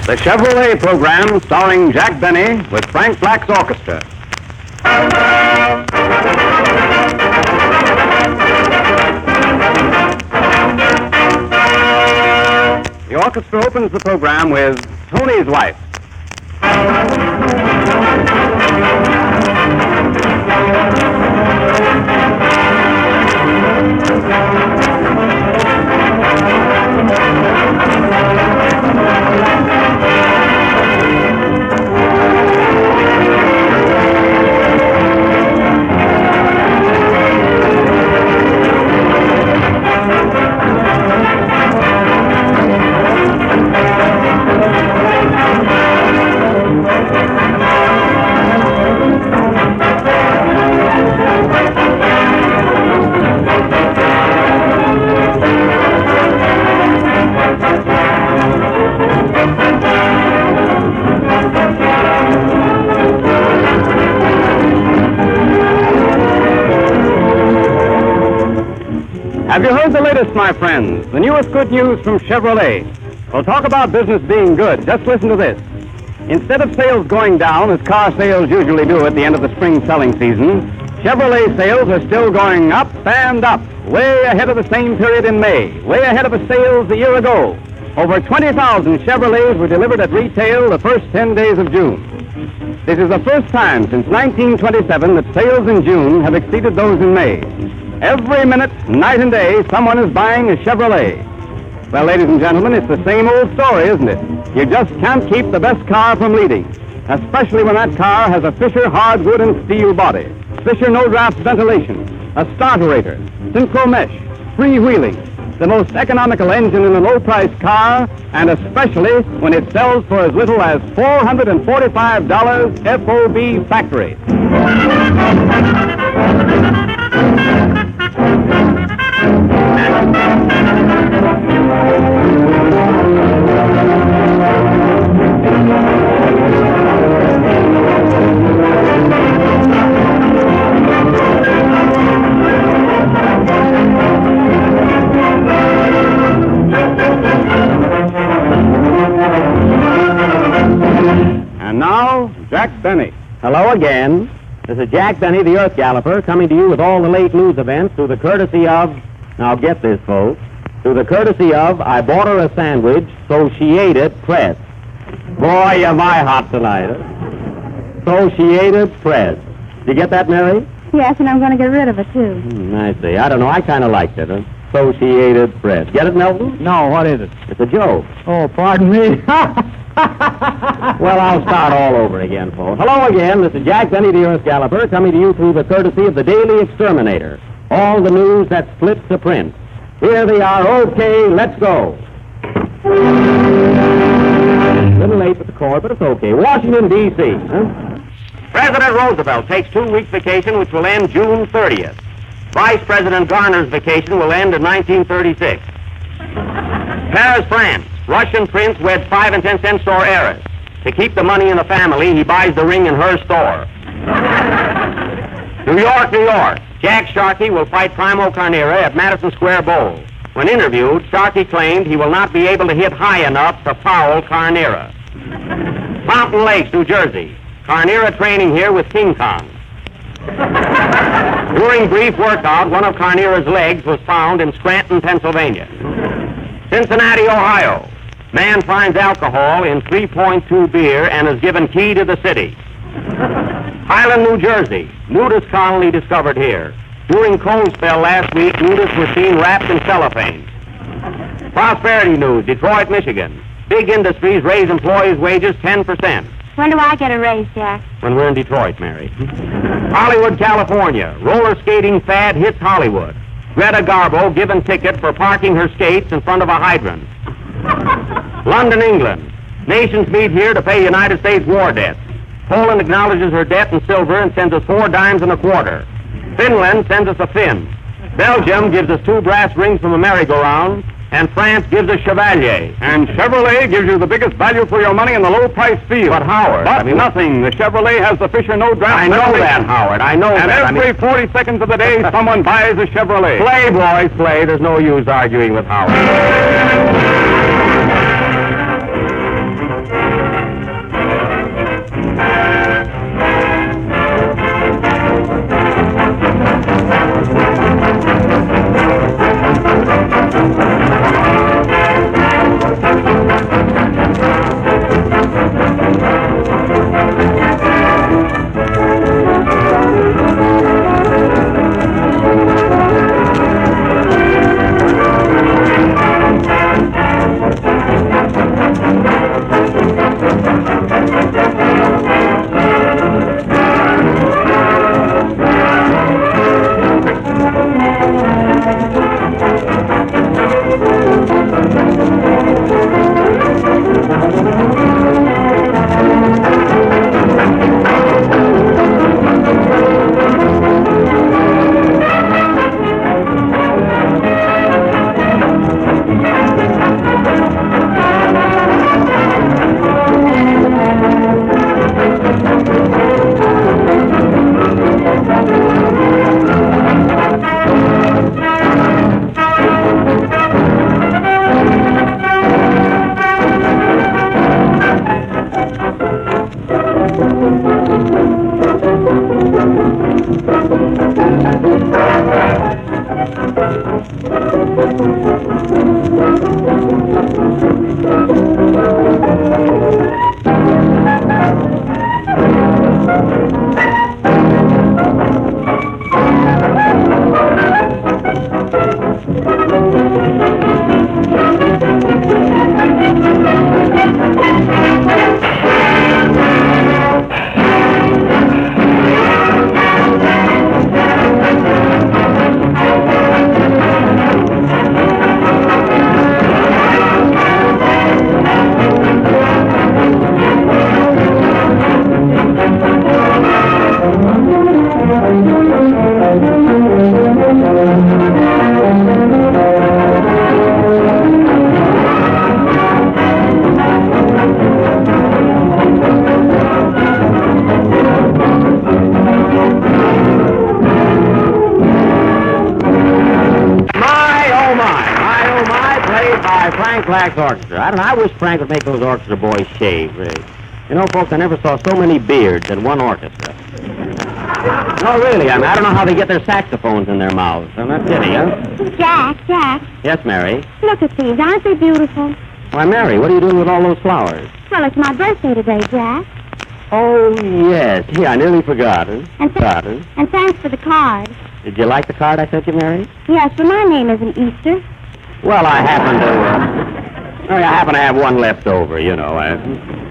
The Chevrolet program starring Jack Benny with Frank Black's orchestra. The orchestra opens the program with Tony's Wife. Have you heard the latest, my friends? The newest good news from Chevrolet. We'll talk about business being good. Just listen to this. Instead of sales going down, as car sales usually do at the end of the spring selling season, Chevrolet sales are still going up and up, way ahead of the same period in May, way ahead of the sales a year ago. Over 20,000 Chevrolets were delivered at retail the first 10 days of June. This is the first time since 1927 that sales in June have exceeded those in May. Every minute, night and day, someone is buying a Chevrolet. Well, ladies and gentlemen, it's the same old story, isn't it? You just can't keep the best car from leading, especially when that car has a Fisher hardwood and steel body, Fisher no-draft ventilation, a starterator, synchro mesh, freewheeling, the most economical engine in a low-priced car, and especially when it sells for as little as $445 FOB factory. And now, Jack Benny. Hello again. This is Jack Benny, the Earth Galloper, coming to you with all the late news events through the courtesy of, now get this, folks, through the courtesy of I Bought Her a Sandwich, So She Ate It Press. Boy, you're my hot tonight. Huh? So She Ate It Press. Did you get that, Mary? Yes, and I'm going to get rid of it, too. I see. I don't know. I kind of liked it. Huh? So She Ate It Press. Get it, Melvin? No, what is it? It's a joke. Oh, pardon me. Well, I'll start all over again, folks. Hello again. This is Jack Benny, the Earth Galloper, coming to you through the courtesy of the Daily Exterminator. All the news that splits the print. Here they are. Okay, let's go. A little late with the chord, but it's okay. Washington, D.C. Huh? President Roosevelt takes 2 weeks vacation, which will end June 30th. Vice President Garner's vacation will end in 1936. Paris, France. Russian prince weds 5 and 10 cent store heiress. To keep the money in the family, he buys the ring in her store. New York, New York. Jack Sharkey will fight Primo Carnera at Madison Square Bowl. When interviewed, Sharkey claimed he will not be able to hit high enough to foul Carnera. Fountain Lakes, New Jersey. Carnera training here with King Kong. During brief workout, one of Carnera's legs was found in Scranton, Pennsylvania. Cincinnati, Ohio. Man finds alcohol in 3.2 beer and is given key to the city. Highland, New Jersey. Nudist colony discovered here. During cold spell last week, nudists were seen wrapped in cellophane. Prosperity news, Detroit, Michigan. Big industries raise employees' wages 10%. When do I get a raise, Jack? When we're in Detroit, Mary. Hollywood, California. Roller skating fad hits Hollywood. Greta Garbo given ticket for parking her skates in front of a hydrant. London, England. Nations meet here to pay United States war debts. Poland acknowledges her debt in silver and sends us 4 dimes and a quarter. Finland sends us a fin. Belgium gives us 2 brass rings from a merry-go-round. And France gives us Chevalier. And Chevrolet gives you the biggest value for your money in the low-price field. But, Howard... But nothing. The Chevrolet has the Fisher no-draft. I know that, Howard. I know and that. And every 40 seconds of the day, someone buys a Chevrolet. Play, boys, play. There's no use arguing with Howard. Black's orchestra. I wish Frank would make those orchestra boys shave, really. You know, folks, I never saw so many beards in one orchestra. No, really, I don't know how they get their saxophones in their mouths. I'm not kidding, huh? Jack. Yes, Mary? Look at these. Aren't they beautiful? Why, Mary, what are you doing with all those flowers? Well, it's my birthday today, Jack. Oh, yes. Yeah, I nearly forgot. And thanks for the card. Did you like the card I sent you, Mary? Yes, but my name isn't Easter. Well, I happen to have one left over, you know.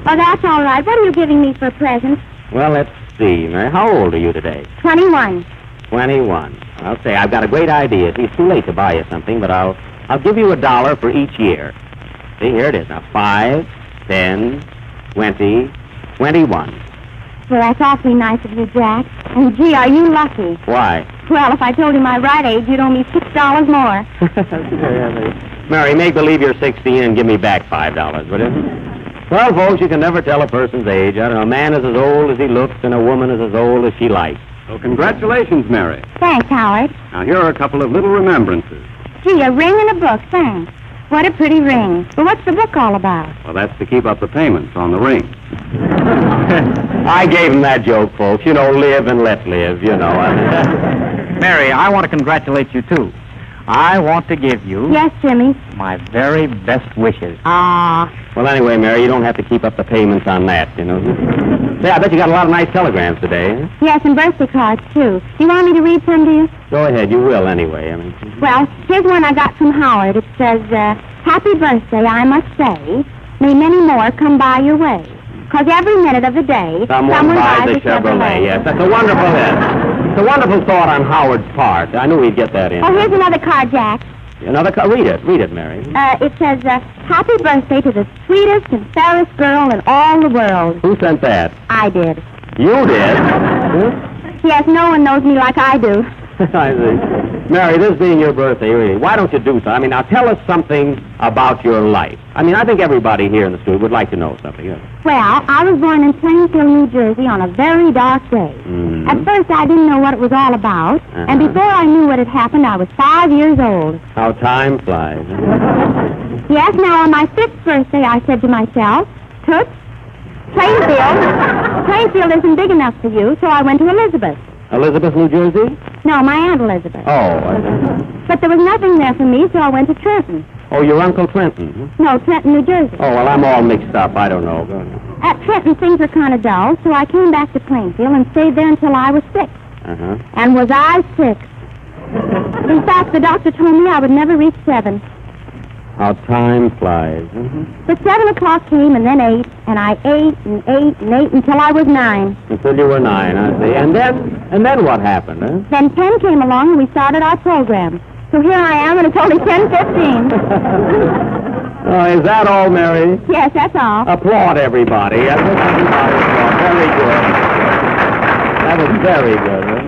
Oh, that's all right. What are you giving me for a present? Well, let's see, Mary. How old are you today? 21. 21. I'll say I've got a great idea. It's too late to buy you something, but I'll give you $1 for each year. See, here it is. Now, 5, 10, 20, 21. Well, that's awfully nice of you, Jack. And, gee, are you lucky? Why? Well, if I told you my right age, you'd owe me $6 more. Mary, make believe you're 16 and give me back $5, would you? Well, folks, you can never tell a person's age. I don't know, a man is as old as he looks, and a woman is as old as she likes. So congratulations, Mary. Thanks, Howard. Now, here are a couple of little remembrances. Gee, a ring and a book, thanks. What a pretty ring. But what's the book all about? Well, that's to keep up the payments on the ring. I gave him that joke, folks. You know, live and let live, you know. Mary, I want to congratulate you, too. I want to give you... Yes, Jimmy? My very best wishes. Ah. Well, anyway, Mary, you don't have to keep up the payments on that, you know. Say, I bet you got a lot of nice telegrams today, huh? Yes, and birthday cards, too. Do you want me to read some to you? Go ahead, you will anyway. Well, here's one I got from Howard. It says, Happy birthday, I must say. May many more come by your way. 'Cause every minute of the day, someone buys a Chevrolet. Yes, that's a wonderful It's a wonderful thought on Howard's part. I knew he'd get that in. Oh, here's another card, Jack. Another card? Read it, Mary. It says, Happy birthday to the sweetest and fairest girl in all the world. Who sent that? I did. You did? Yes, no one knows me like I do. I see. Mary, this being your birthday, really, why don't you do something? I mean, now tell us something about your life. I mean, I think everybody here in the studio would like to know something. Well, I was born in Plainfield, New Jersey on a very dark day. Mm-hmm. At first, I didn't know what it was all about. And before I knew what had happened, I was 5 years old. How time flies. Yes, now on my 5th birthday, I said to myself, Toots, Plainfield isn't big enough for you, so I went to Elizabeth. Elizabeth, New Jersey? No, my Aunt Elizabeth. Oh, But there was nothing there for me, so I went to Trenton. Oh, your Uncle Trenton? No, Trenton, New Jersey. Oh, well, I'm all mixed up. I don't know. At Trenton, things were kind of dull, so I came back to Plainfield and stayed there until I was 6. Uh-huh. And was I 6? In fact, the doctor told me I would never reach 7. How time flies. But 7 o'clock came, and then 8, and I ate and ate and ate until I was 9. Until you were 9, I see. And then what happened, huh? Then 10 came along, and we started our program. So here I am, and it's only 10:15. Oh, is that all, Mary? Yes, that's all. Applaud everybody. Very good. That was very good. Huh?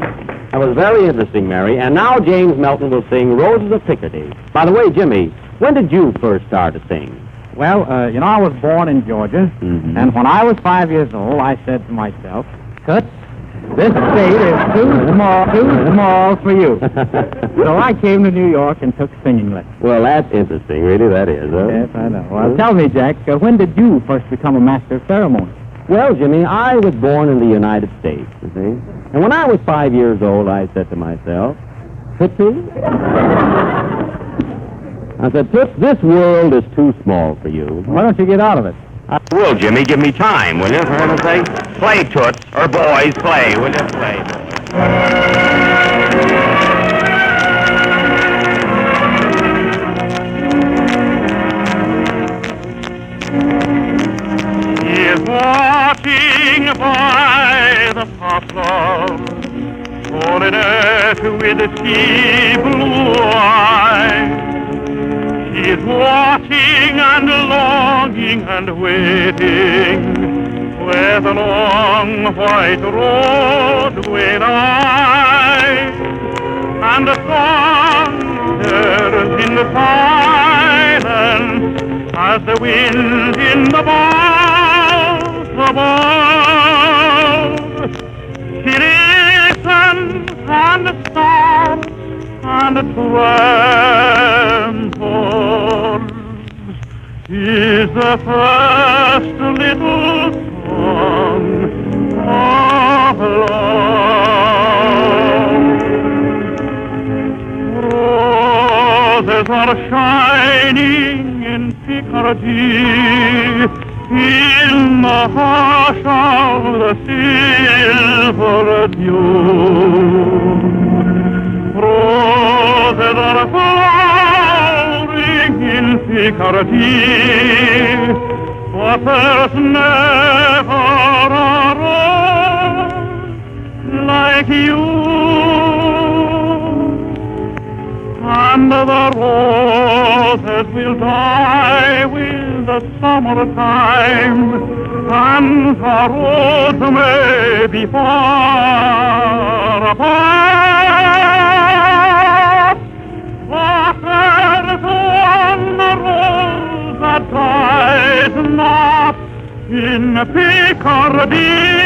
That was very interesting, Mary. And now James Melton will sing Roses of Picardy. By the way, Jimmy, when did you first start to sing? Well, I was born in Georgia, and when I was 5 years old, I said to myself, Toots, this state is too small for you. So I came to New York and took singing lessons. Well, that's interesting, really, that is. Huh? Yes, I know. Well, tell me, Jack, when did you first become a master of ceremony? Well, Jimmy, I was born in the United States, you see. And when I was 5 years old, I said to myself, Tootsie, I said, Toots, this world is too small for you. Why don't you get out of it? I will, Jimmy. Give me time, will you, for heaven's sake? Play, Toots, or boys, play, will you? Play. He is watching by the poplar, holding earth with a sea blue eye. He is watching and longing and waiting, where the long white roadway lies, and the sun turns in the silence as the wind in the boughs above. He listens and stops and trembles. Is the first little song of love. Roses are shining in Picardy, in the hush of the silver dew. Roses are flowering in Picardy, but there's never a rose like you. And the roses will die with the summertime, and the roads may be far apart, but there's one rose that dies not in Picardy.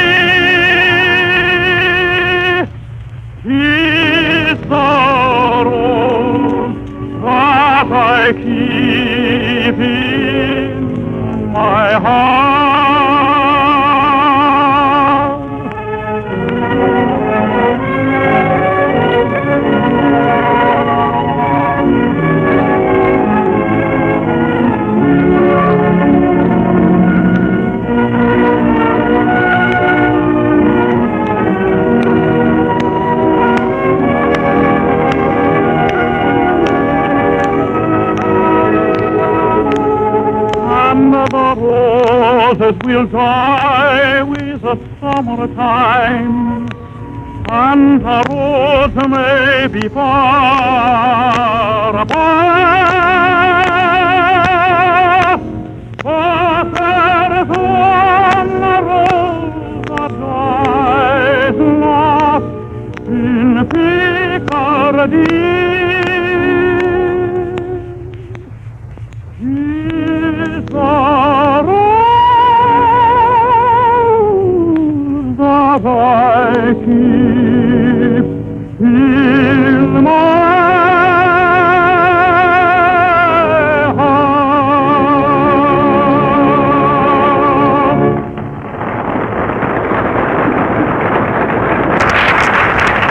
Is the rose that I keep in my heart. The roses will die with the summertime, and the roads may be far apart, but there's one rose that dies not in Picardy. The rose that I keep in my heart.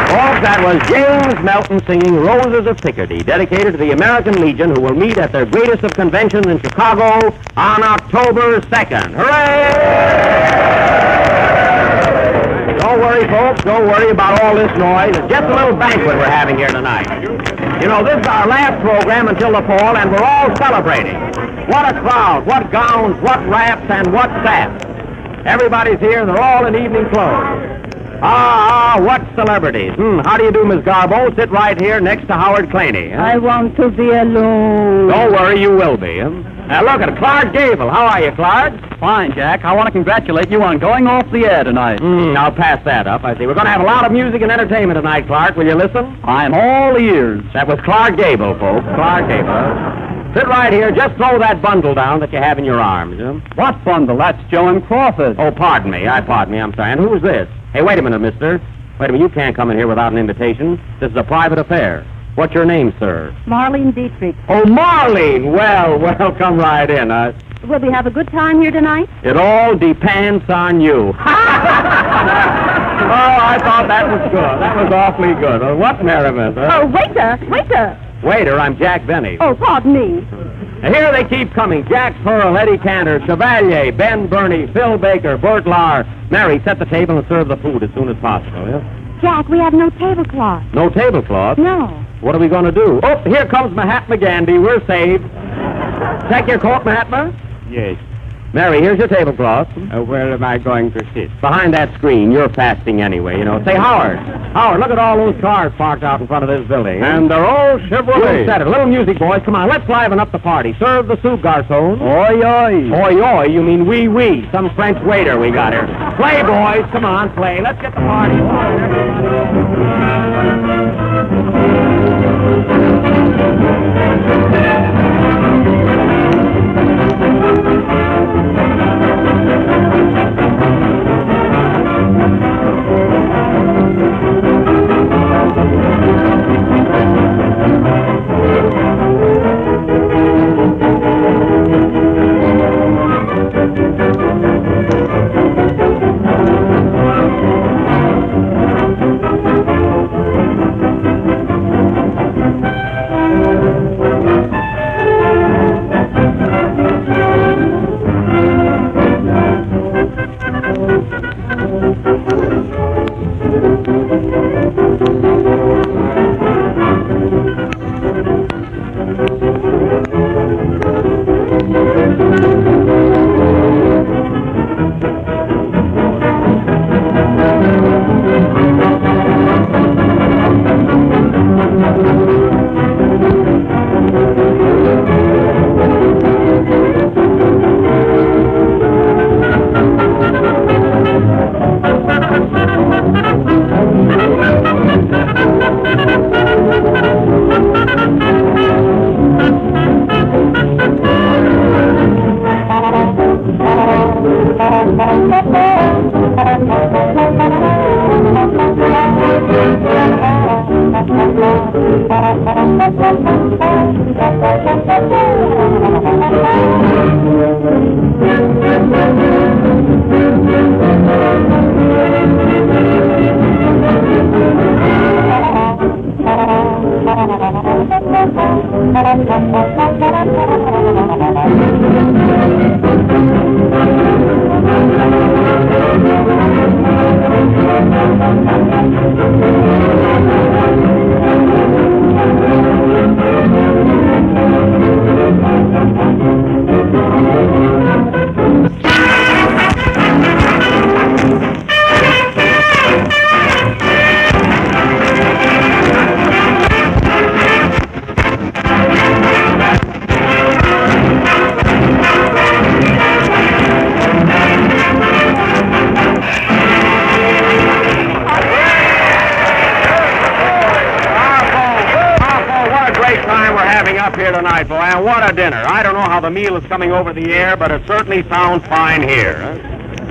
Folks, that was James Melton singing Roses of Picardy, dedicated to the American Legion, who will meet at their greatest of conventions in Chicago on October 2nd. Hooray! Don't worry, folks. Don't worry about all this noise. It's just a little banquet we're having here tonight. You know, this is our last program until the fall, and we're all celebrating. What a crowd, what gowns, what wraps, and what saps. Everybody's here, and they're all in evening clothes. What celebrities. How do you do, Miss Garbo? Sit right here next to Howard Claney. I want to be alone. Don't worry, you will be. Now, look at Clark Gable. How are you, Clark? Fine, Jack. I want to congratulate you on going off the air tonight. I'll pass that up. I see. We're going to have a lot of music and entertainment tonight, Clark. Will you listen? I'm all ears. That was Clark Gable, folks. Clark Gable. Sit right here. Just throw that bundle down that you have in your arms. What bundle? That's Joan Crawford. Oh, pardon me. I'm sorry. And who is this? Hey, wait a minute, mister. Wait a minute. You can't come in here without an invitation. This is a private affair. What's your name, sir? Marlene Dietrich. Oh, Marlene. Well, come right in. Will we have a good time here tonight? It all depends on you. Oh, I thought that was good. That was awfully good. What merriment, huh? Oh, waiter! Waiter, I'm Jack Benny. Oh, pardon me. Now, here they keep coming. Jack Pearl, Eddie Cantor, Chevalier, Ben Burney, Phil Baker, Bert Lahr. Mary, set the table and serve the food as soon as possible, yeah? Jack, we have no tablecloth. No tablecloth? No. What are we going to do? Oh, here comes Mahatma Gandhi. We're saved. Check your coat, Mahatma. Yes. Mary, here's your tablecloth. Where am I going to sit? Behind that screen. You're fasting anyway, you know. Say, Howard. Howard, look at all those cars parked out in front of this building. And they're all Chevrolet. You said it. A little music, boys. Come on, let's liven up the party. Serve the soup, garçon. Oi, oi. Oi, oi, you mean wee wee. Some French waiter we got here. Play, boys. Come on, play. Let's get the party up here tonight, boy, and what a dinner. I don't know how the meal is coming over the air, but it certainly sounds fine here.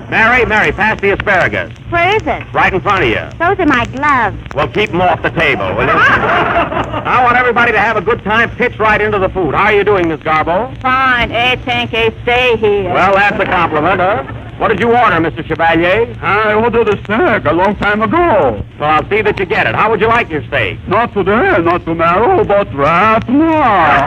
Mary, pass the asparagus. Where is it? Right in front of you. Those are my gloves. Well, keep them off the table, will you? I want everybody to have a good time. Pitch right into the food. How are you doing, Miss Garbo? Fine. I think I stay here. Well, that's a compliment, huh? What did you order, Mr. Chevalier? I ordered a steak a long time ago. Well, I'll see that you get it. How would you like your steak? Not today, not tomorrow, but right now.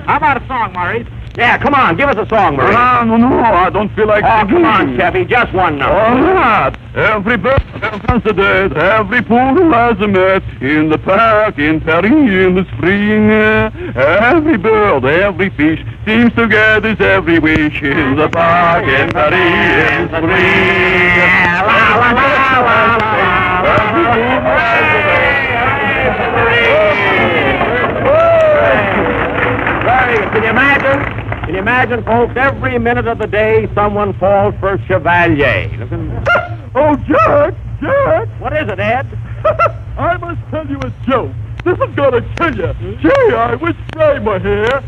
How about a song, Maurice? Yeah, come on, give us a song, Maurice. No, I don't feel like singing. Come on, Chevy, just one number. All right. Every bird has a date, every pool has a mate, in the park, in Paris, in the spring. Every bird, every fish seems to get his every wish, in the park, in Paris, in the spring. La, la, la, la, la, la. Every pool has a date. Can you imagine, folks, every minute of the day someone falls for Chevalier. Oh, Jack! What is it, Ed? I must tell you a joke. This is gonna kill you. Gee, I wish spray my hair.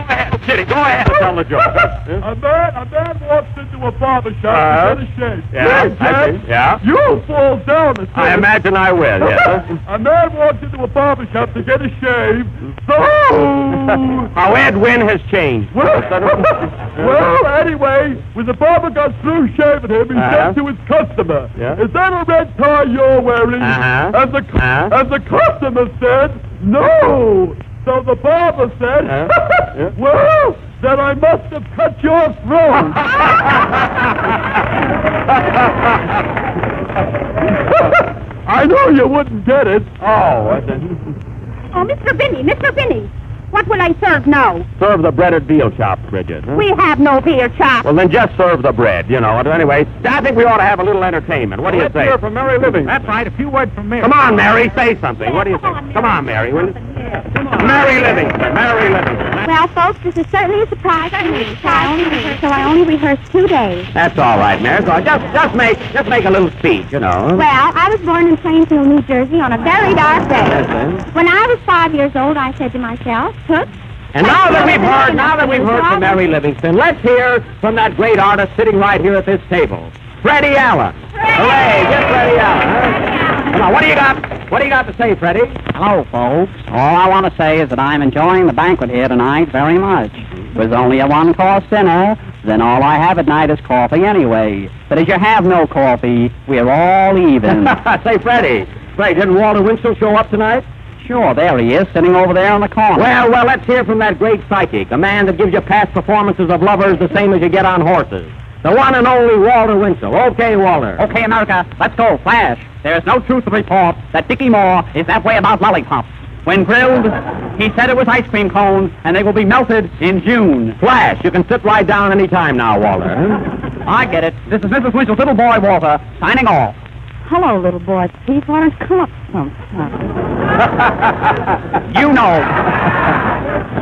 ahead, Kitty, go ahead and tell the joke. A man walks into a barber shop to get a shave. Yeah, Jack, yeah. You'll fall down. I imagine I will, yes. A man walks into a barber shop to get a shave. So... How Ed Wynn has changed. Well, anyway, when the barber got through shaving him, he said to his customer, "Is that a red tie you're wearing?" And the customer said, "No." So the barber said, "Well, then I must have cut your throat." I know you wouldn't get it. Oh, Mr. Binney, what will I serve now? serve the breaded veal chops, Bridget. Huh? We have no beer chops. Well, then just serve the bread, you know. Anyway, I think we ought to have a little entertainment. What do you Let's say? hear from Mary Livingstone. That's right, a few words from Mary. Come on, Mary, say something. What do you think? Come on, Mary. Will you? Mary Livingstone. Mary Livingstone. Well, folks, this is certainly a surprise to me. So I only rehearsed 2 days. That's all right, Mary. So just make a little speech, you know. Well, I was born in Plainfield, New Jersey on a very dark day. When I was 5 years old, I said to myself, Toots. And now that we've heard from Mary Livingstone, let's hear from that great artist sitting right here at this table, Freddie Allen. Hooray! Get Freddie Allen. Huh? Come on, what do you got to say, Freddie? Hello, folks. All I want to say is that I'm enjoying the banquet here tonight very much. It was only a one-course dinner, then all I have at night is coffee anyway. But as you have no coffee, we're all even. Say, Freddie, didn't Walter Winchell show up tonight? Sure, there he is, sitting over there in the corner. Well, let's hear from that great psychic, a man that gives you past performances of lovers the same as you get on horses. The one and only Walter Winchell. Okay, Walter. Okay, America, let's go, flash. There's no truth to report that Dickie Moore is that way about lollipops. When grilled, he said it was ice cream cones, and they will be melted in June. Flash, you can sit right down any time now, Walter. I get it. This is Mrs. Winchell's little boy, Walter, signing off. Hello, little boy. Please, why don't you come up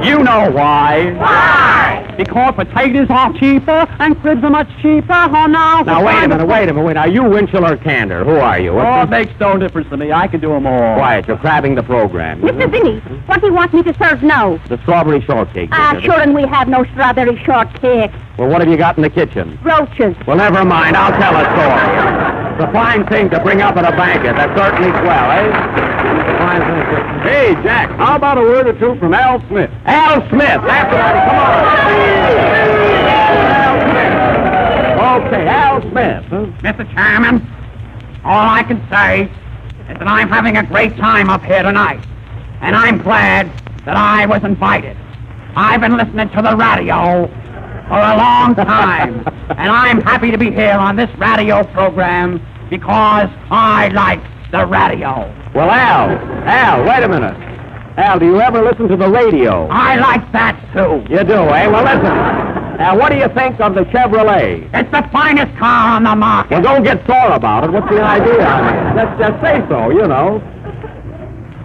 You know why. Why? Because potatoes are cheaper and cribs are much cheaper. Oh, now. Now, wait a minute. Are you Winchell or Candor? Who are you? It makes no difference to me. I can do them all. Quiet, you're crabbing the program. Mr. Binney, what do you want me to serve now? The strawberry shortcake. Sure, and we have no strawberry shortcake. Well, what have you got in the kitchen? Roaches. Well, never mind. I'll tell a story. It's a fine thing to bring up at a banquet. That's certainly swell, eh? Fine thing. Hey, Jack, how about a word or two from Al Smith? Al Smith! That's right. Come on. Al Smith. Okay, Al Smith. Mr. Chairman, all I can say is that I'm having a great time up here tonight. And I'm glad that I was invited. I've been listening to the radio for a long time. And I'm happy to be here on this radio program because I like the radio. Well, Al, wait a minute. Al, do you ever listen to the radio? I like that, too. You do, eh? Well, listen. Now, what do you think of the Chevrolet? It's the finest car on the market. Well, don't get sore about it. What's the idea? I mean, just say so, you know.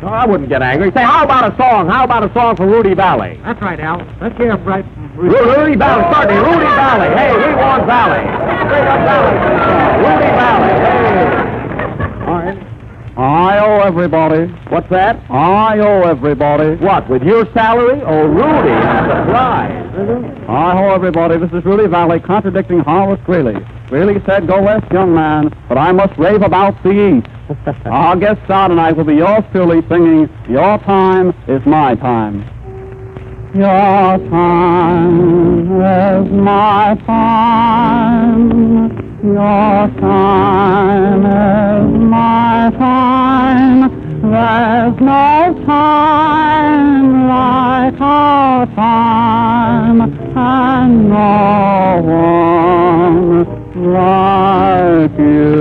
No, I wouldn't get angry. Say, how about a song? How about a song from Rudy Valley? That's right, Al. Let's hear him right from Rudy Valley, certainly. Rudy Valley. Hey, we want Valley. Straight up Valley. Rudy Valley. Hey. All right. I owe everybody. What's that? I owe everybody. What, with your salary? Oh, Rudy, I'm surprised. I owe everybody. This is Rudy Valley contradicting Horace Greeley. Greeley said, go west, young man, but I must rave about the east. Our guest star tonight will be yours truly singing, Your Time is My Time. Your time is my time. Your time is my time. There's no time like our time, and no one like you.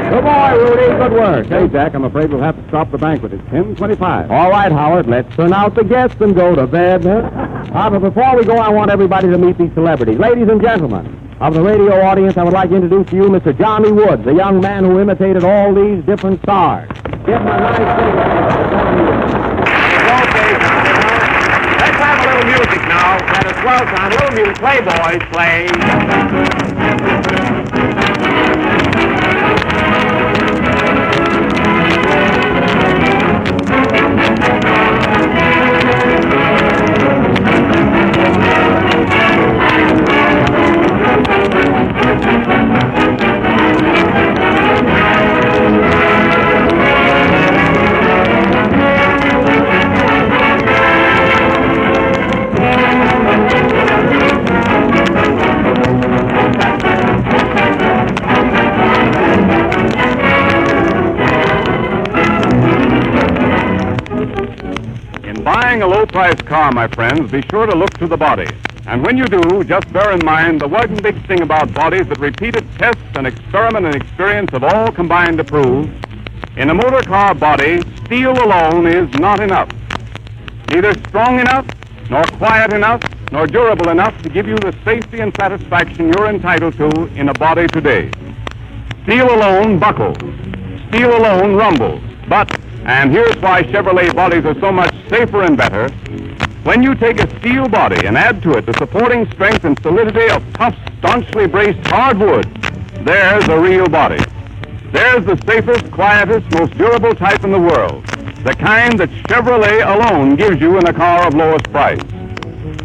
Good boy, Rudy. Good work. Hey, Jack, I'm afraid we'll have to stop the banquet. It's 10:25. All right, Howard, let's turn out the guests and go to bed. But before we go, I want everybody to meet these celebrities. Ladies and gentlemen, of the radio audience, I would like to introduce to you Mr. Johnny Woods, a young man who imitated all these different stars. Give him a nice thing. Okay, let's have a little music now. That is well time. A little music. Play, boys, play. buying a low-priced car, my friends, be sure to look to the body. And when you do, just bear in mind the one big thing about bodies that repeated tests and experiment and experience have all combined to prove. In a motor car body, steel alone is not enough. Neither strong enough, nor quiet enough, nor durable enough to give you the safety and satisfaction you're entitled to in a body today. Steel alone buckles. Steel alone rumbles. But, and here's why Chevrolet bodies are so much safer and better, when you take a steel body and add to it the supporting strength and solidity of tough, staunchly braced hardwood, there's a real body. There's the safest, quietest, most durable type in the world. The kind that Chevrolet alone gives you in a car of lowest price.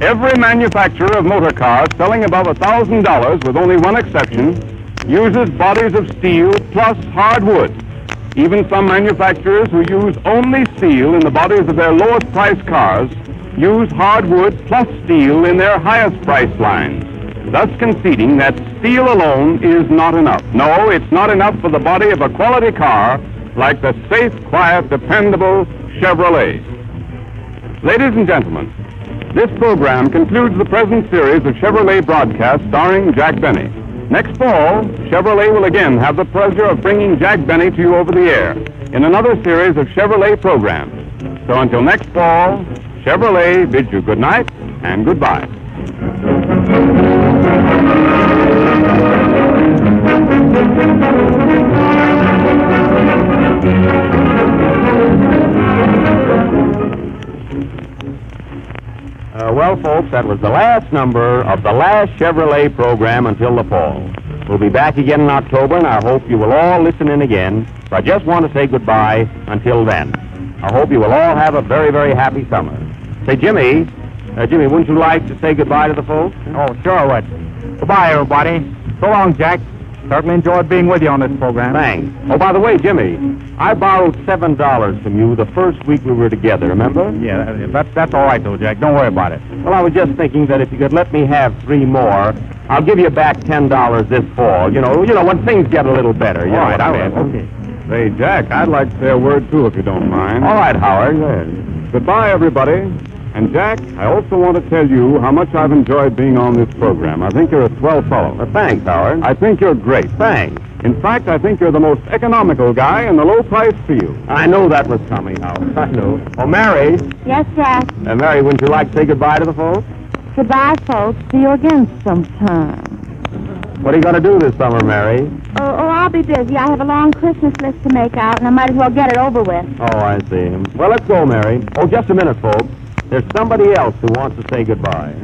Every manufacturer of motor cars selling above $1,000, with only one exception, uses bodies of steel plus hardwood. Even some manufacturers who use only steel in the bodies of their lowest price cars use hardwood plus steel in their highest price lines, thus conceding that steel alone is not enough. No, it's not enough for the body of a quality car like the safe, quiet, dependable Chevrolet. Ladies and gentlemen, this program concludes the present series of Chevrolet broadcasts starring Jack Benny. Next fall, Chevrolet will again have the pleasure of bringing Jack Benny to you over the air in another series of Chevrolet programs. So until next fall, Chevrolet bids you good night and goodbye. Well, folks, that was the last number of the last Chevrolet program until the fall. We'll be back again in October, and I hope you will all listen in again. So I just want to say goodbye until then. I hope you will all have a very, very happy summer. Say, Jimmy, wouldn't you like to say goodbye to the folks? Oh, sure I would. Goodbye, everybody. So long, Jack. Certainly enjoyed being with you on this program. Thanks. Oh, by the way, Jimmy, I borrowed $7 from you the first week we were together, remember? Yeah, that's all right, though, Jack. Don't worry about it. Well, I was just thinking that if you could let me have 3 more, I'll give you back $10 this fall. You know, when things get a little better. You know what I mean? Okay. Say, Jack, I'd like to say a word, too, if you don't mind. All right, Howard. Goodbye, everybody. And, Jack, I also want to tell you how much I've enjoyed being on this program. I think you're a swell fellow. Thanks, Howard. I think you're great. Thanks. In fact, I think you're the most economical guy in the low-price field. I know that was coming, Howard. I know. Oh, Mary. Yes, Jack. Mary, wouldn't you like to say goodbye to the folks? Goodbye, folks. See you again sometime. What are you going to do this summer, Mary? Oh, I'll be busy. I have a long Christmas list to make out, and I might as well get it over with. Oh, I see. Well, let's go, Mary. Oh, just a minute, folks. There's somebody else who wants to say goodbye.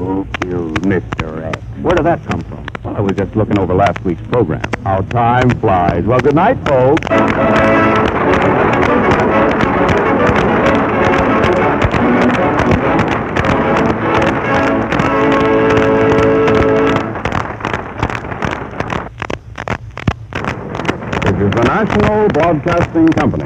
Oh, you, Mr. X. Where did that come from? Well, I was just looking over last week's program. How time flies. Well, good night, folks. This is the National Broadcasting Company.